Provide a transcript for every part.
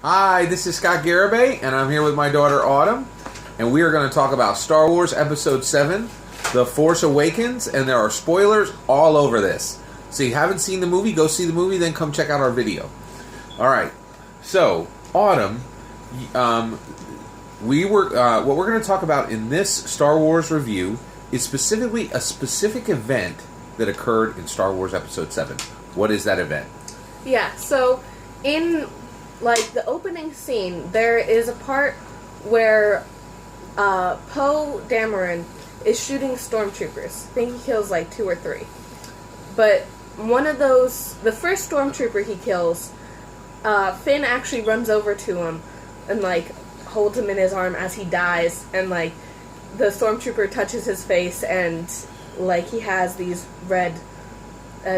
Hi, this is Scott Garibay, and I'm here with my daughter Autumn, and we are going to talk about Star Wars Episode 7, The Force Awakens, and there are spoilers all over this. So you haven't seen the movie, go see the movie, then come check out our video. Alright, so, Autumn, what we're going to talk about in this Star Wars review is specifically a specific event that occurred in Star Wars Episode 7. What is that event? Yeah, so in the opening scene, there is a part where Poe Dameron is shooting stormtroopers. I think he kills 2 or 3. But one of those, the first stormtrooper he kills, Finn actually runs over to him and holds him in his arm as he dies, and the stormtrooper touches his face, and he has these red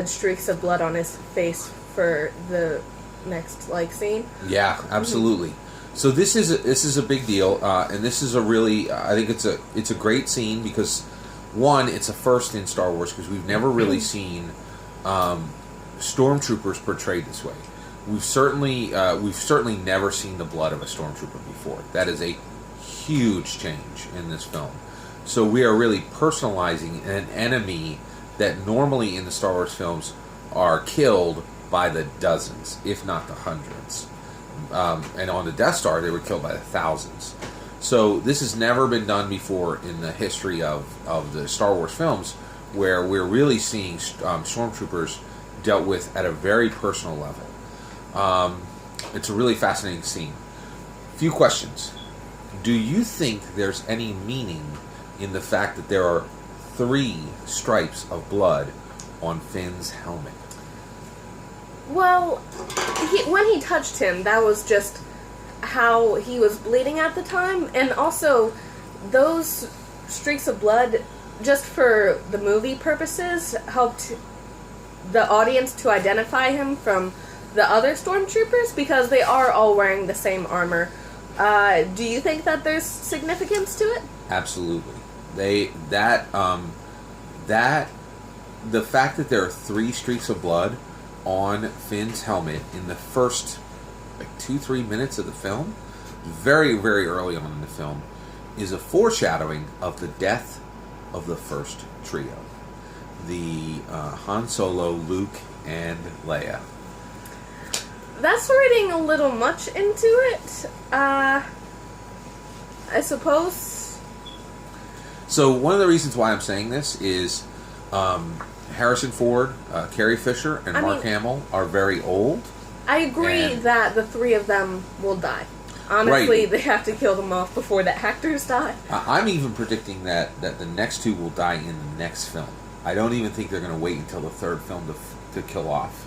streaks of blood on his face for the next scene. Yeah, absolutely. So this is a big deal, and this is a really, I think it's a great scene because, one, it's a first in Star Wars because we've never really seen stormtroopers portrayed this way. We've certainly never seen the blood of a stormtrooper before. That is a huge change in this film. So we are really personalizing an enemy that normally in the Star Wars films are killed by the dozens, if not the hundreds. And on the Death Star, they were killed by the thousands. So this has never been done before in the history of the Star Wars films, where we're really seeing stormtroopers dealt with at a very personal level. It's a really fascinating scene. Few questions. Do you think there's any meaning in the fact that there are 3 stripes of blood on Finn's helmet? Well, when he touched him, that was just how he was bleeding at the time, and also those streaks of blood, just for the movie purposes, helped the audience to identify him from the other stormtroopers because they are all wearing the same armor. Do you think that there's significance to it? Absolutely. The fact that there are 3 streaks of blood on Finn's helmet in the first 2-3 minutes of the film, very, very early on in the film, is a foreshadowing of the death of the first trio. The Han Solo, Luke, and Leia. That's reading a little much into it, I suppose. So one of the reasons why I'm saying this is Harrison Ford, Carrie Fisher, and Mark Hamill are very old. I agree that the 3 of them will die. Honestly, They have to kill them off before the actors die. I'm even predicting that the next 2 will die in the next film. I don't even think they're going to wait until the 3rd film to kill off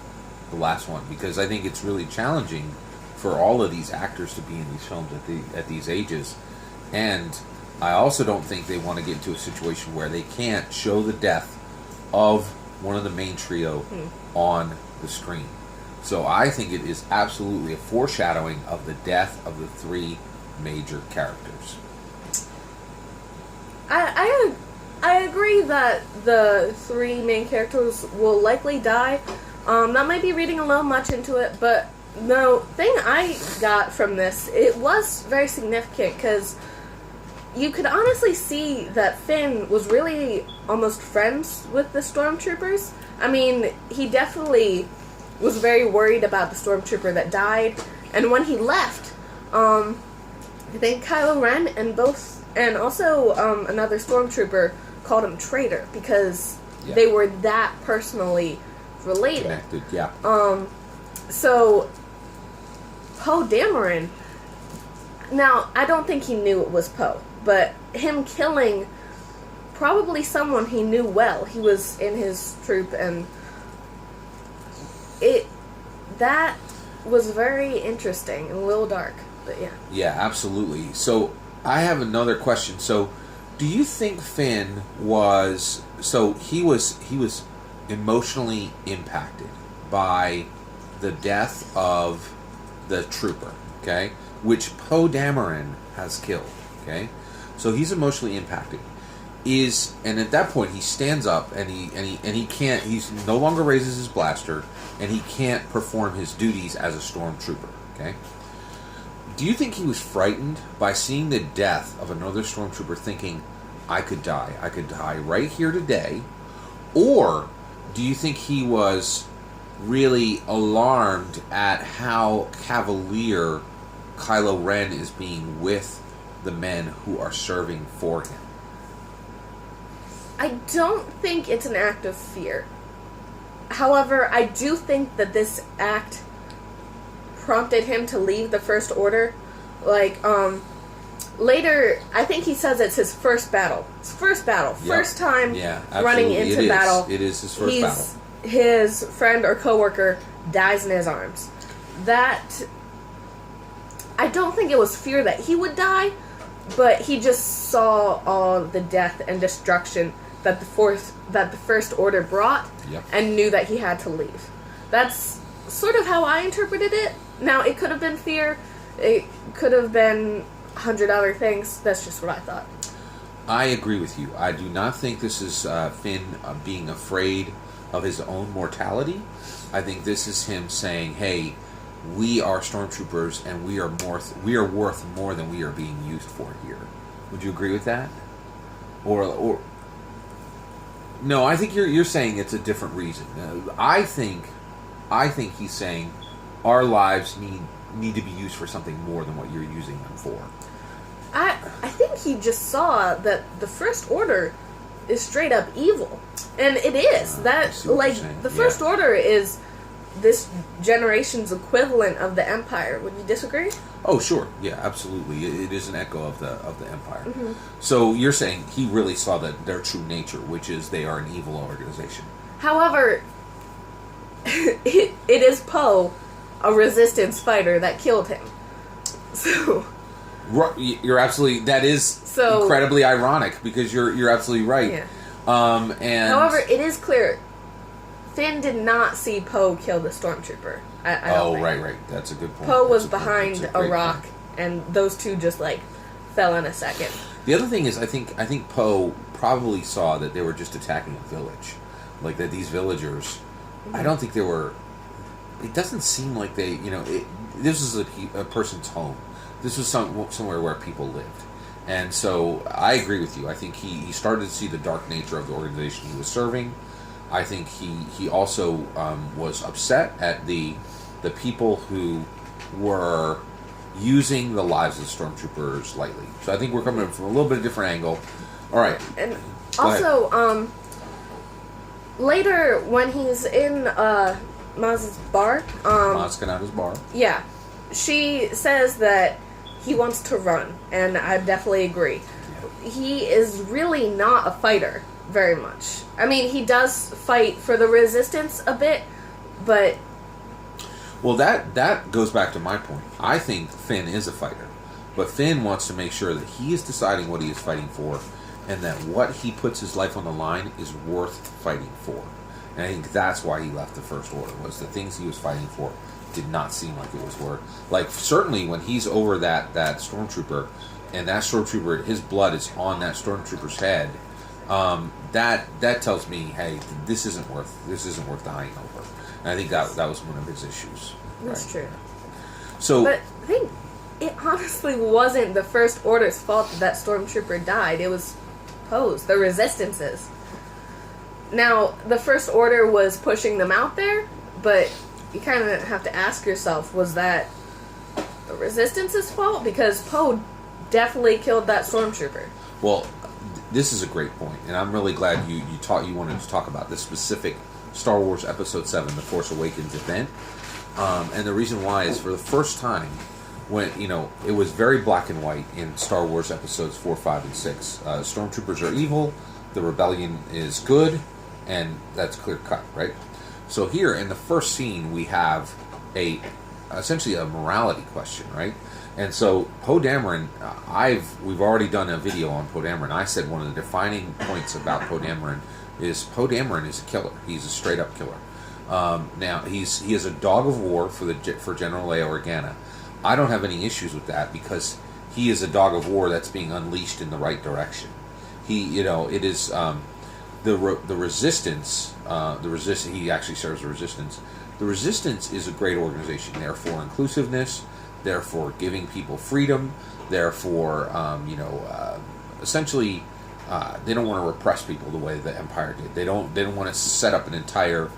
the last one, because I think it's really challenging for all of these actors to be in these films at these ages. And I also don't think they want to get into a situation where they can't show the death of one of the main trio on the screen. So I think it is absolutely a foreshadowing of the death of the 3 major characters. I agree that the 3 main characters will likely die. That might be reading a little much into it, but the thing I got from this, it was very significant because you could honestly see that Finn was really almost friends with the stormtroopers. I mean, he definitely was very worried about the stormtrooper that died, and when he left, I think Kylo Ren and also another stormtrooper called him traitor because they were that personally related. Connected, yeah. So Poe Dameron, now I don't think he knew it was Poe, but him killing probably someone he knew well. He was in his troop, and that was very interesting and a little dark, but yeah. Yeah, absolutely. So I have another question. So do you think Finn was emotionally impacted by the death of the trooper, okay, which Poe Dameron has killed, okay? So he's emotionally impacted. And at that point he stands up and he can't, he's no longer raises his blaster and he can't perform his duties as a stormtrooper, okay? Do you think he was frightened by seeing the death of another stormtrooper, thinking, I could die right here today? Or do you think he was really alarmed at how cavalier Kylo Ren is being with the men who are serving for him? I don't think it's an act of fear. However, I do think that this act prompted him to leave the First Order. Like, later, I think he says it's his first battle. His first battle. Yep. First time running into it battle. It is his first battle. His friend or coworker dies in his arms. That, I don't think it was fear that he would die, but he just saw all the death and destruction that the First Order brought, and knew that he had to leave. That's sort of how I interpreted it. Now, it could have been fear, it could have been 100 other things. That's just what I thought. I agree with you. I do not think this is Finn being afraid of his own mortality. I think this is him saying, hey, we are stormtroopers, and we are worth more than we are being used for here. Would you agree with that? Or no, I think you're saying it's a different reason. I think he's saying our lives need to be used for something more than what you're using them for. I think he just saw that the First Order is straight up evil, and it is. The First Order is this generation's equivalent of the Empire. Would you disagree? Oh, sure. Yeah, absolutely. It is an echo of the Empire. Mm-hmm. So you're saying he really saw their true nature, which is they are an evil organization. However, it is Poe, a Resistance fighter, that killed him. So you're absolutely. That is incredibly ironic, because you're absolutely right. Yeah. And however, it is clear Finn did not see Poe kill the stormtrooper. I don't think. Right. That's a good point. Poe was behind a rock, point. And those two just fell in a second. The other thing is, I think Poe probably saw that they were just attacking a village, like that these villagers. Mm-hmm. I don't think they were. It doesn't seem like they. This is a person's home. This was somewhere where people lived, and so I agree with you. I think he started to see the dark nature of the organization he was serving. I think he also was upset at the people who were using the lives of the stormtroopers lightly. So I think we're coming from a little bit of different angle. All right. And also, later when he's in Maz's bar, Maz Kanata's bar. Yeah, she says that he wants to run, and I definitely agree. Yeah. He is really not a fighter very much. I mean, he does fight for the Resistance a bit, but... Well, that goes back to my point. I think Finn is a fighter, but Finn wants to make sure that he is deciding what he is fighting for, and that what he puts his life on the line is worth fighting for. And I think that's why he left the First Order, was the things he was fighting for did not seem like it was worth... Like, certainly when he's over that stormtrooper, and that stormtrooper, his blood is on that stormtrooper's head... that tells me, hey, this isn't worth dying over. And I think that was one of his issues. That's true. So, but I think it honestly wasn't the First Order's fault that stormtrooper died. It was Poe's, the Resistance's. Now, the First Order was pushing them out there, but you kind of have to ask yourself, was that the Resistance's fault? Because Poe definitely killed that stormtrooper. Well, this is a great point, and I'm really glad you wanted to talk about this specific Star Wars Episode 7, The Force Awakens event. And the reason why is, for the first time, when, it was very black and white in Star Wars Episodes 4, 5, and 6. Stormtroopers are evil, the rebellion is good, and that's clear cut, right? So here, in the first scene, we have essentially a morality question, right? And so Poe Dameron, we've already done a video on Poe Dameron. I said one of the defining points about Poe Dameron is a killer. He's a straight up killer. Now he is a dog of war for General Leia Organa. I don't have any issues with that, because he is a dog of war that's being unleashed in the right direction. It is the Resistance. He actually serves the Resistance. The Resistance is a great organization. They're for inclusiveness. They're for giving people freedom. They're for, essentially, they don't want to repress people the way the Empire did. They don't want to set up an entire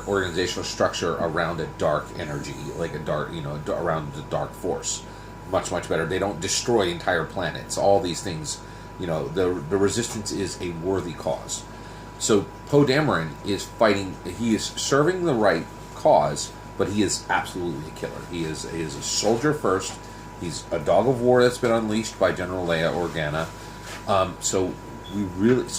organizational structure around a dark energy, like a dark, around the dark force. Much, much better. They don't destroy entire planets. All these things, the Resistance is a worthy cause. So Poe Dameron is fighting. He is serving the right cause, but he is absolutely a killer. He is a soldier first. He's a dog of war that's been unleashed by General Leia Organa. So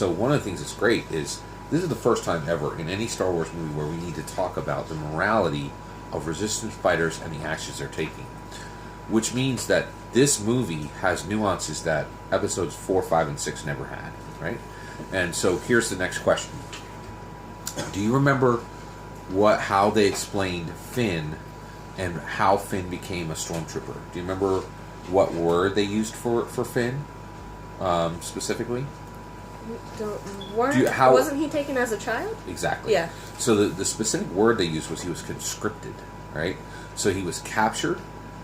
one of the things that's great is this is the first time ever in any Star Wars movie where we need to talk about the morality of Resistance fighters and the actions they're taking. Which means that this movie has nuances that episodes 4, 5, and 6 never had, right? And so here's the next question. Do you remember how they explained Finn and how Finn became a stormtrooper? Do you remember what word they used for Finn specifically? Wasn't he taken as a child? Exactly. Yeah. So the specific word they used was he was conscripted, right? So he was captured,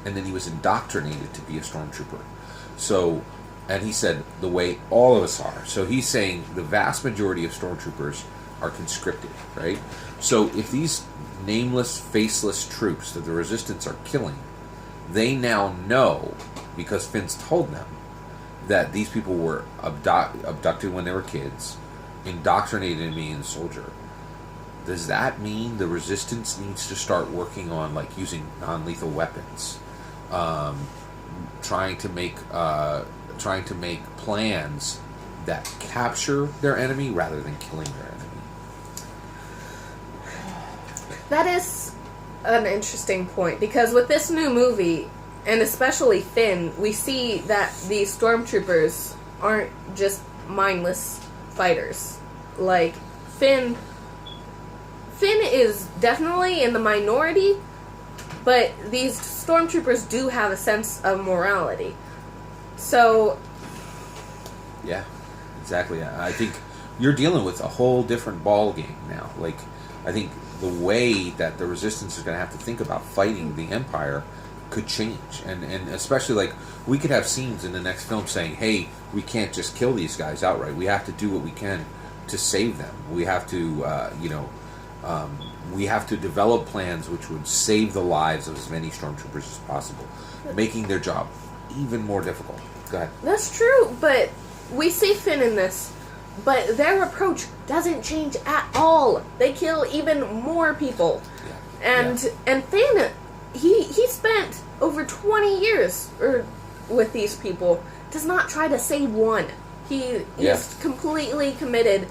and then he was indoctrinated to be a stormtrooper. So, and he said, the way all of us are. So he's saying the vast majority of stormtroopers are conscripted, right? So if these nameless, faceless troops that the Resistance are killing, they now know, because Finn's told them, that these people were abducted when they were kids, indoctrinated in being a soldier. Does that mean the Resistance needs to start working on, like, using non-lethal weapons? Trying to make plans that capture their enemy rather than killing their enemy? That is an interesting point, because with this new movie, and especially Finn, we see that these stormtroopers aren't just mindless fighters. Like, Finn is definitely in the minority, but these stormtroopers do have a sense of morality. So... Yeah, exactly. I think you're dealing with a whole different ball game now. Like, I think the way that the Resistance is going to have to think about fighting the Empire could change. And especially, like, we could have scenes in the next film saying, hey, we can't just kill these guys outright. We have to do what we can to save them. We have to, we have to develop plans which would save the lives of as many stormtroopers as possible, making their job even more difficult. Go ahead. That's true, but we see Finn in this, but their approach doesn't change at all. They kill even more people. Yeah. And Finn, he spent over 20 years with these people, does not try to save one. He's completely committed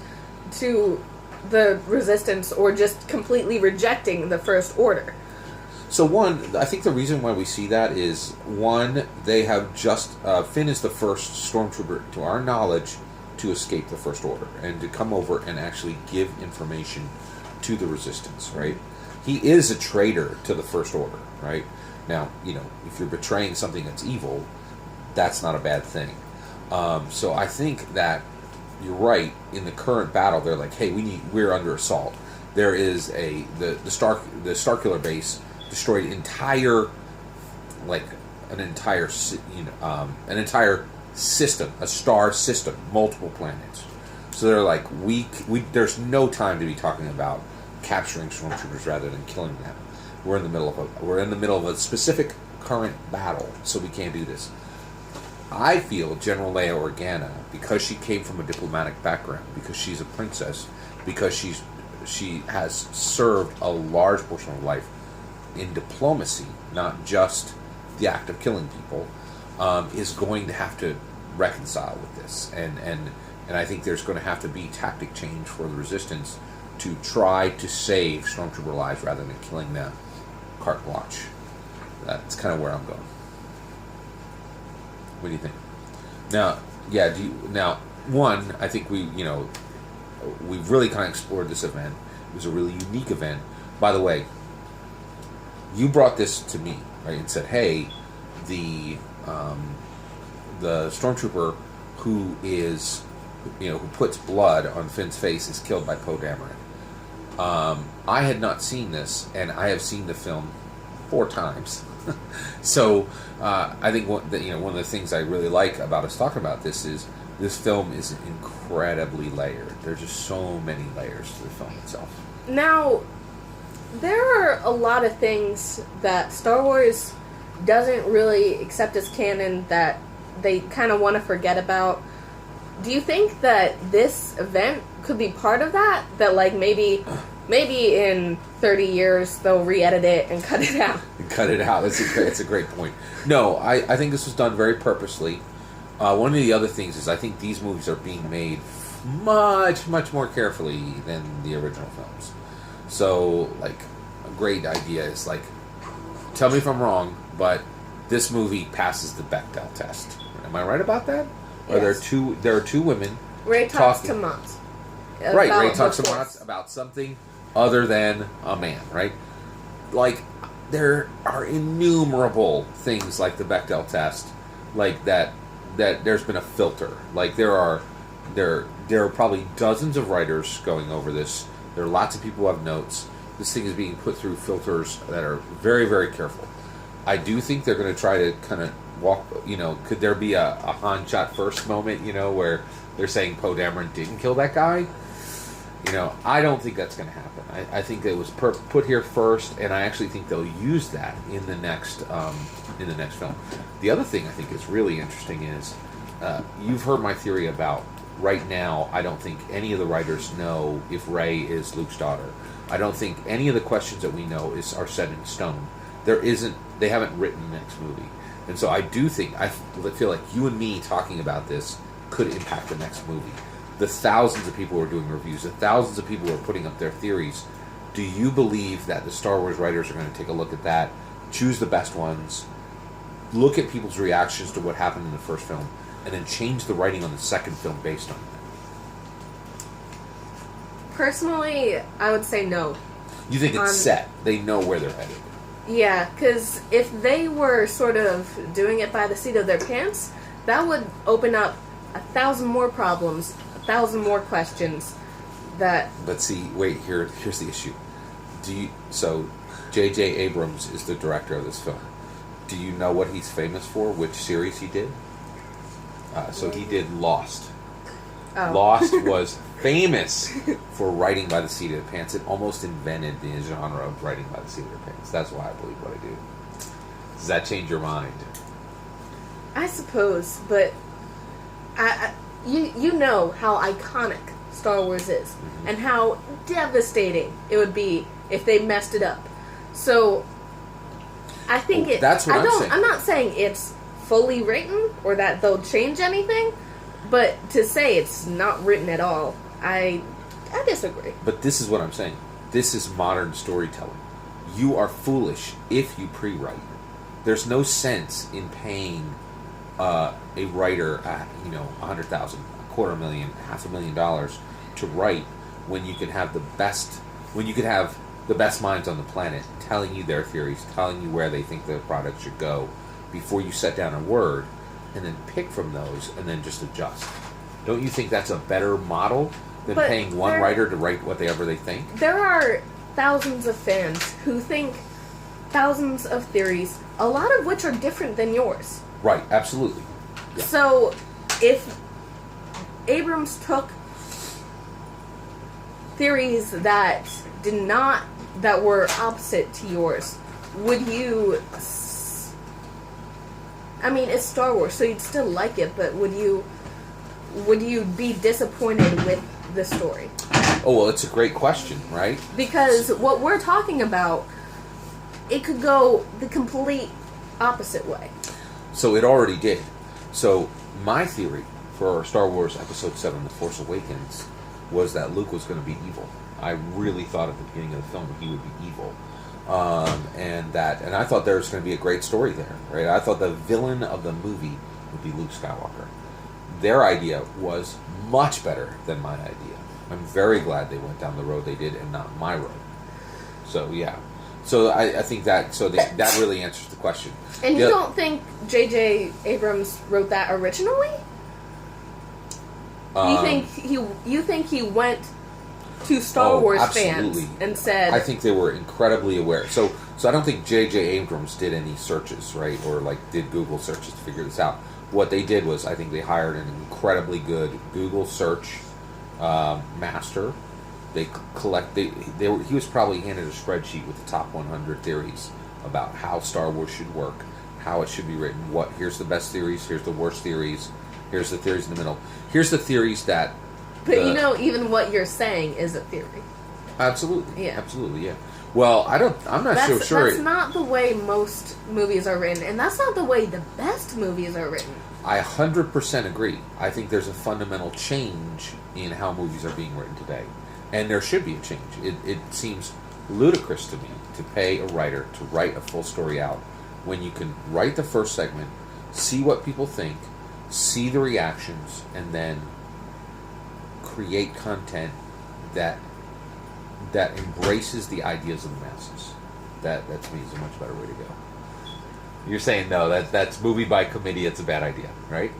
to the Resistance, or just completely rejecting the First Order. So I think the reason why we see that is, they have just, Finn is the first stormtrooper, to our knowledge, to escape the First Order, and to come over and actually give information to the Resistance, right? He is a traitor to the First Order, right? Now, if you're betraying something that's evil, that's not a bad thing. So I think that you're right. In the current battle, they're like, "Hey, we're under assault." There is the Starkiller base destroyed an entire system, a star system, multiple planets. So they're like, there's no time to be talking about capturing stormtroopers rather than killing them. We're in the middle of a specific current battle, so we can't do this. I feel General Leia Organa, because she came from a diplomatic background, because she's a princess, because she has served a large portion of life in diplomacy, not just the act of killing people, is going to have to reconcile with this, and I think there's going to have to be tactic change for the Resistance to try to save stormtrooper lives rather than killing them carte blanche. That's kind of where I'm going. What do you think? Now, I think we've really kind of explored this event. It was a really unique event. By the way, you brought this to me, right, and said, "Hey, the stormtrooper who puts blood on Finn's face is killed by Poe Dameron." I had not seen this, and I have seen the film 4 times. So I think one of the things I really like about us talking about this is this film is incredibly layered. There's just so many layers to the film itself. Now, there are a lot of things that Star Wars doesn't really accept as canon that they kind of want to forget about. Do you think that this event could be part of that? That, like, maybe in 30 years they'll re-edit it and cut it out? Cut it out. It's a great point. No, I think this was done very purposely. One of the other things is I think these movies are being made much, much more carefully than the original films. So, like, a great idea is, like, tell me if I'm wrong, but this movie passes the Bechdel test. Am I right about that? Or Yes. there are two women Ray talks talking. to Mont. Right, Ray talks to Force. Mont about something other than a man, right? Like, there are innumerable things like the Bechdel test, like that there's been a filter. Like, there are probably dozens of writers going over this. There are lots of people who have notes. This thing is being put through filters that are very, very careful. I do think they're going to try to kind of walk, could there be a Han shot first moment, where they're saying Poe Dameron didn't kill that guy? I don't think that's going to happen. I think it was put here first, and I actually think they'll use that in the next film. The other thing I think is really interesting is you've heard my theory about right now. I don't think any of the writers know if Rey is Luke's daughter. I don't think any of the questions that we know are set in stone. They haven't written the next movie, and so I do think I feel like you and me talking about this could impact the next movie. The thousands of people who are doing reviews, the thousands of people who are putting up their theories. Do you believe that the Star Wars writers are going to take a look at that, choose the best ones, look at people's reactions to what happened in the first film, and then change the writing on the second film based on that? Personally, I would say no. You think it's set? They know where they're headed. Yeah, because if they were sort of doing it by the seat of their pants, that would open up 1,000 more problems, 1,000 more questions. But see, wait, here's the issue. So J.J. Abrams is the director of this film. Do you know what he's famous for? Which series he did? So he did Lost. Oh. Lost was famous for writing by the seat of the pants. It almost invented the genre of writing by the seat of their pants. That's why I believe what I do. Does that change your mind? I suppose, but you know how iconic Star Wars is, and how devastating it would be if they messed it up. So I think that's what I'm saying. I'm not saying it's fully written or that they'll change anything, but to say it's not written at all, I disagree. But this is what I'm saying. This is modern storytelling. You are foolish if you pre-write. There's no sense in paying a writer, $100,000, $250,000, $500,000 to write when you can have the best minds on the planet telling you their theories, telling you where they think the product should go before you set down a word and then pick from those and then just adjust. Don't you think that's a better model than paying one writer to write whatever they think? There are thousands of fans who think thousands of theories, a lot of which are different than yours. Right, absolutely. Yeah. So, if Abrams took theories that were opposite to yours, would you... I mean, it's Star Wars, so you'd still like it, but would you be disappointed with the story? Oh, well, it's a great question, right? Because what we're talking about, it could go the complete opposite way. So it already did. So my theory for Star Wars Episode 7, The Force Awakens, was that Luke was going to be evil. I really thought at the beginning of the film he would be evil. And I thought there was going to be a great story there, right? I thought the villain of the movie would be Luke Skywalker. Their idea was much better than my idea. I'm very glad they went down the road they did and not my road. So, yeah. So I think that really answers the question. And you don't J.J. Abrams wrote that originally? You think he went to Star Wars absolutely. fans and said... I think they were incredibly aware. So So I don't think J.J. Abrams did any searches, right, or like did Google searches to figure this out. What they did was, I think they hired an incredibly good Google search master. They he was probably handed a spreadsheet with the top 100 theories about how Star Wars should work, how it should be written. Here's the best theories. Here's the worst theories. Here's the theories in the middle. Here's the theories that. But even what you're saying is a theory. Absolutely. Yeah. Absolutely. Yeah. Well, I'm not so sure. That's not the way most movies are written, and that's not the way the best movies are written. I 100% agree. I think there's a fundamental change in how movies are being written today. And there should be a change. It seems ludicrous to me to pay a writer to write a full story out when you can write the first segment, see what people think, see the reactions, and then create content that embraces the ideas of the masses. That to me is a much better way to go. You're saying no, that's movie by committee. It's a bad idea, right?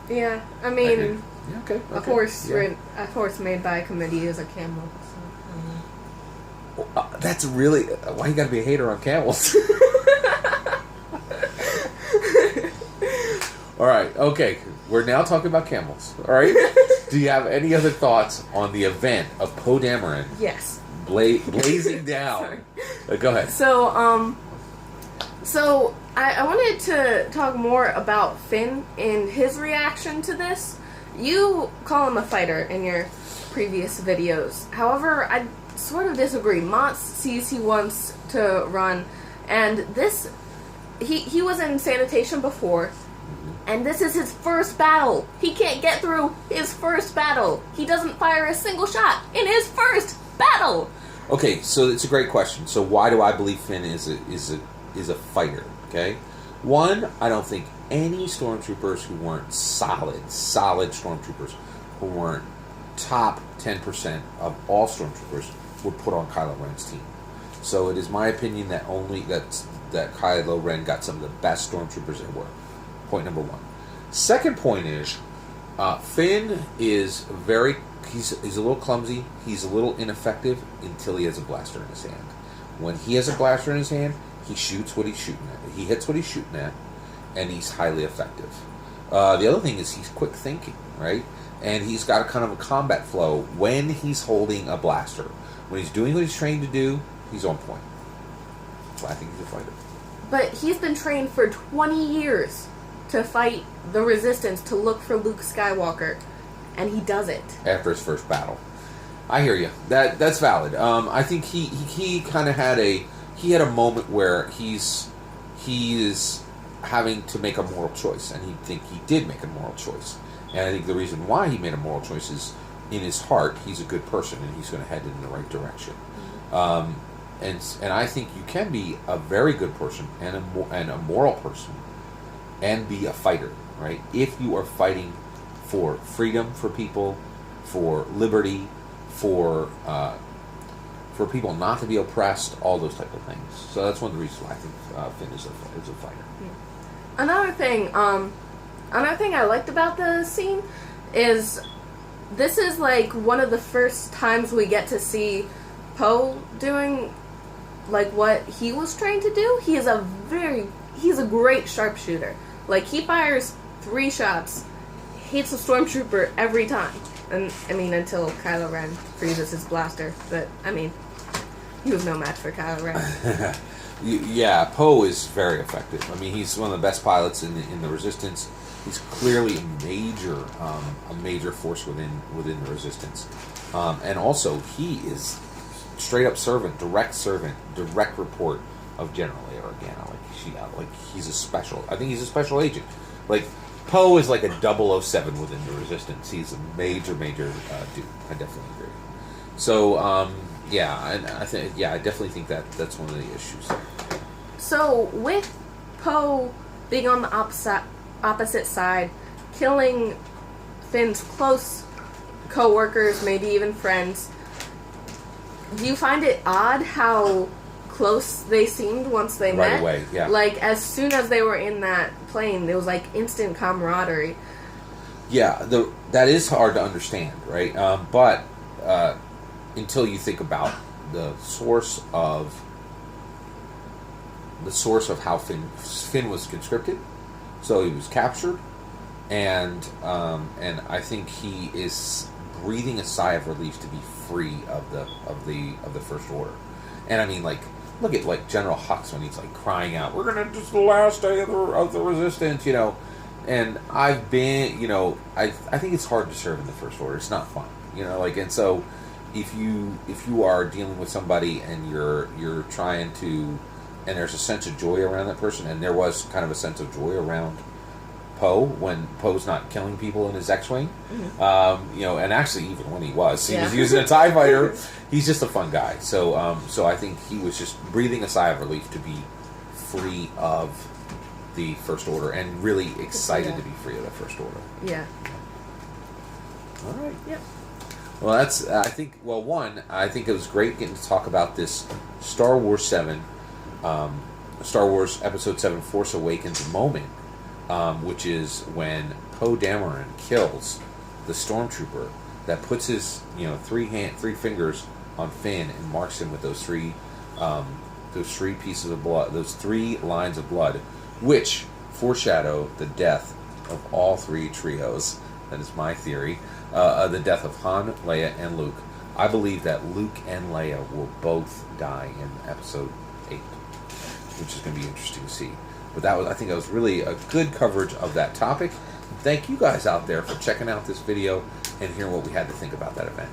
Yeah, I mean, okay. A horse made by a committee is a camel. So, that's really why you got to be a hater on camels. All right, okay. We're now talking about camels. All right. Do you have any other thoughts on the event of Poe Dameron? Yes. Blazing down. Go ahead. So I wanted to talk more about Finn and his reaction to this. You call him a fighter in your previous videos. However, I sort of disagree. Mott sees he wants to run, and this he was in sanitation before, and this is his first battle. He can't get through his first battle. He doesn't fire a single shot in his first battle. Okay, so it's a great question. So why do I believe Finn is a fighter? Okay, one, I don't think any stormtroopers who weren't solid stormtroopers, who weren't top 10% of all stormtroopers, would put on Kylo Ren's team. So it is my opinion that that Kylo Ren got some of the best stormtroopers there were. Point number one. Second point is Finn is he's a little clumsy. He's a little ineffective until he has a blaster in his hand. When he has a blaster in his hand, he shoots what he's shooting at. He hits what he's shooting at, and he's highly effective. The other thing is he's quick thinking, right? And he's got a kind of a combat flow when he's holding a blaster. When he's doing what he's trained to do, he's on point. So I think he's a fighter. But he's been trained for 20 years to fight the Resistance, to look for Luke Skywalker, and he does it. After his first battle. I hear you. That's valid. I think he kind of had a moment where he is having to make a moral choice, and he did make a moral choice. And I think the reason why he made a moral choice is, in his heart, he's a good person, and he's going to head in the right direction. And I think you can be a very good person and a moral person and be a fighter, right? If you are fighting for freedom for people, for liberty, for people not to be oppressed, all those type of things. So that's one of the reasons why I think Finn is a fighter. Another thing I liked about the scene is this is like one of the first times we get to see Poe doing like what he was trained to do. He's a great sharpshooter. Like, he fires 3 shots, hits a stormtrooper every time. And I mean, until Kylo Ren freezes his blaster. But I mean, he was no match for Kylo Ren. Yeah, Poe is very effective. I mean, he's one of the best pilots in the Resistance. He's clearly a major force within the Resistance, and also he is straight up servant, direct report of General Organa. Like he's a special. I think he's a special agent. Like, Poe is like a 007 within the Resistance. He's a major dude. I definitely agree. So I definitely think that's one of the issues. So with Poe being on the opposite side, killing Finn's close co-workers, maybe even friends, do you find it odd how close they seemed once they met? Right away, yeah. Like, as soon as they were in that plane, there was like instant camaraderie. Yeah, that is hard to understand, right? But until you think about the source of the source of how Finn was conscripted. So he was captured, and I think he is breathing a sigh of relief to be free of the First Order. And I mean, like, look at like General Hux when he's like crying out, "We're gonna just the last day of the resistance," you know. And I've been, you know, I think it's hard to serve in the First Order. It's not fun, you know. Like, and so if you are dealing with somebody and you're trying to, and there's a sense of joy around that person, and there was kind of a sense of joy around Poe when Poe's not killing people in his X-wing, you know, and actually even when he was using a TIE fighter. He's just a fun guy. So so I think he was just breathing a sigh of relief to be free of the First Order and really excited to be free of the First Order. Yeah. All right. Yep. Well, that's I think. Well, one, I think it was great getting to talk about this Star Wars 7, Star Wars Episode 7, Force Awakens moment. Which is when Poe Dameron kills the stormtrooper that puts his three fingers on Finn and marks him with those three pieces of blood, those 3 lines of blood, which foreshadow the death of all 3 trios. That is my theory. The death of Han, Leia, and Luke. I believe that Luke and Leia will both die in Episode 8, which is going to be interesting to see. But I think that was really a good coverage of that topic. Thank you guys out there for checking out this video and hearing what we had to think about that event.